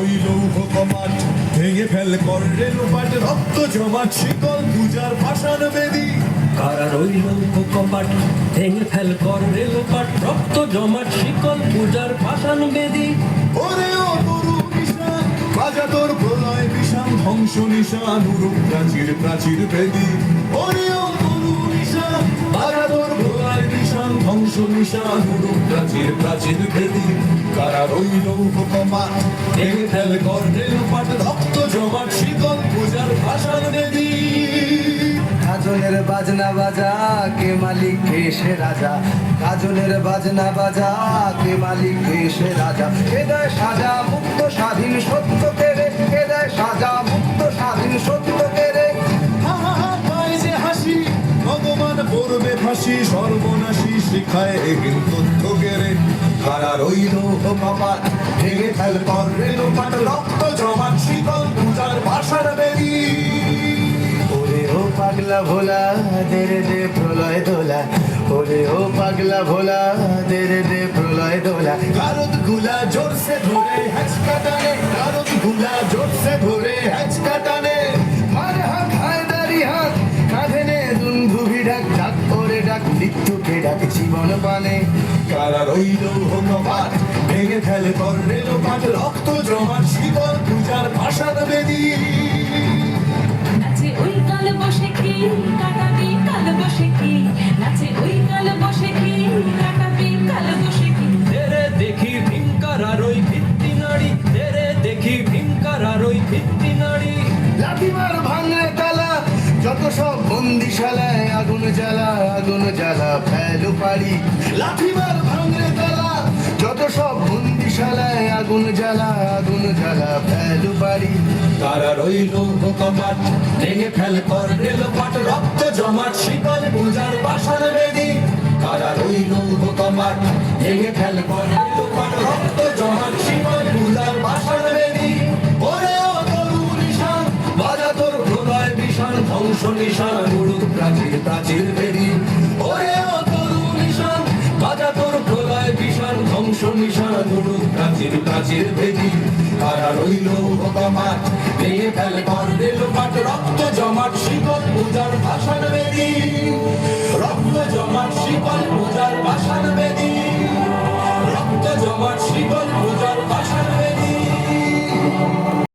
ওই লৌহ কমাট ভেঙে ফেল কর রেলপাট রক্ত জমাট শিকল পূজার ভাষার বেদী কারার ওই লৌহ কপাট ভেঙে ফেল কর রেলপাট রক্ত জমাট শিকল পূজার পাষাণ বেদী। ওরে ও তরু নিশান বাজা তোর প্রলয় বিষান ধ্বংস নিশান উরুপ প্রাচীর প্রাচীর বেদী ওরে ও তরু নিশান বাজা তোর প্রলয় বিষান ধ্বংস নিশান উরুপ প্রাচীর প্রাচীর বেদী কারার ওই লৌহ কমাট ভেঙে ফেল কর রেলপাট রক্ত জমাট শিকল পূজার ভাষার বেদী। কাজলের বাজনা বাজা কে মালিক কে সে রাজা, কাজলের বাজনা বাজা কে মালিক কে সে রাজা। কে দেয় সাজা মুক্ত স্বাধীন সত্য কেড়ে, কে দেয় সাজা মুক্ত স্বাধীন সত্য কেড়ে। হা হা হা পায় যে হাসি ভগবান পড়বে ফাঁসি সর্বনাশী শিখায় এগিন তথ্য গেরে কারা রইল কপাট ভেঙে ফেল কর রেলপাট রক্ত জমাট শিকল পূজার ভাষার বেদী। ওরে ও পাগলা ভোলা দে রে দে প্রলয় দোলা, ওরে ও পাগলা ভোলা দে রে দে প্রলয় দোলা। গারদ গুলা জোর সে ধরে হ্যাচকা টানে, গারদ গুলা জোর সে ধরে হ্যাচকা টানে। মার হাত হায়দারি হাত কাঁধে নে দুন্ধুভি ডাক, ডাক ওরে ডাক মৃত্যুকে ডাক জীবন পানে। কারা রইল কপাট ভেঙে ফেল কর রেলপাট রক্ত জমাট শিকল পূজার ভাষার বেদী। নাচে ওই কাল বসে কি কাটাবি কাল বসে কি, নাচে ওই কাল বসে কি কাটাবি কাল বসে কি। তেরে দেখি ভীমকার আর ওই ভিত্তি নারী, তেরে দেখি ভীমকার আর ওই ভিত্তি নারী। লাঠিমার ভাঙে তালা যত সব বন্দিশালায় আগুন জ্বালা, আগুন জ্বালা ফেলো পারি। লাঠিমার ভাঙে তালা যত সব বন্দিশালায় আগুন জ্বালা, আগুন জ্বালা ফেলো পারি। কারা রইল কপাট ভেঙে ফেল কর রেলপাট রক্ত জমাট শিকল পূজার ভাষার বেদী। কারা রইল কপাট ভেঙে ফেল কর রেলপাট রক্ত জমাট শিকল পূজার ভাষার বেদী। ওরে ও তরু নিশান বাজা তোর প্রলয় বিষান ধ্বংস নিশান উড়ুক প্রাচীর প্রাচীর বেদী। ওরে ও তরু নিশান বাজা তোর প্রলয় বিষান ধ্বংস নিশান উড়ুক প্রাচীর প্রাচীর বেদী। কারা রইল কপাট ভেঙে ফেল কর রেলপাট রক্ত জমাট শিকল পূজার ভাষার বেদী, রক্ত জমাট শিকল পূজার ভাষার বেদী।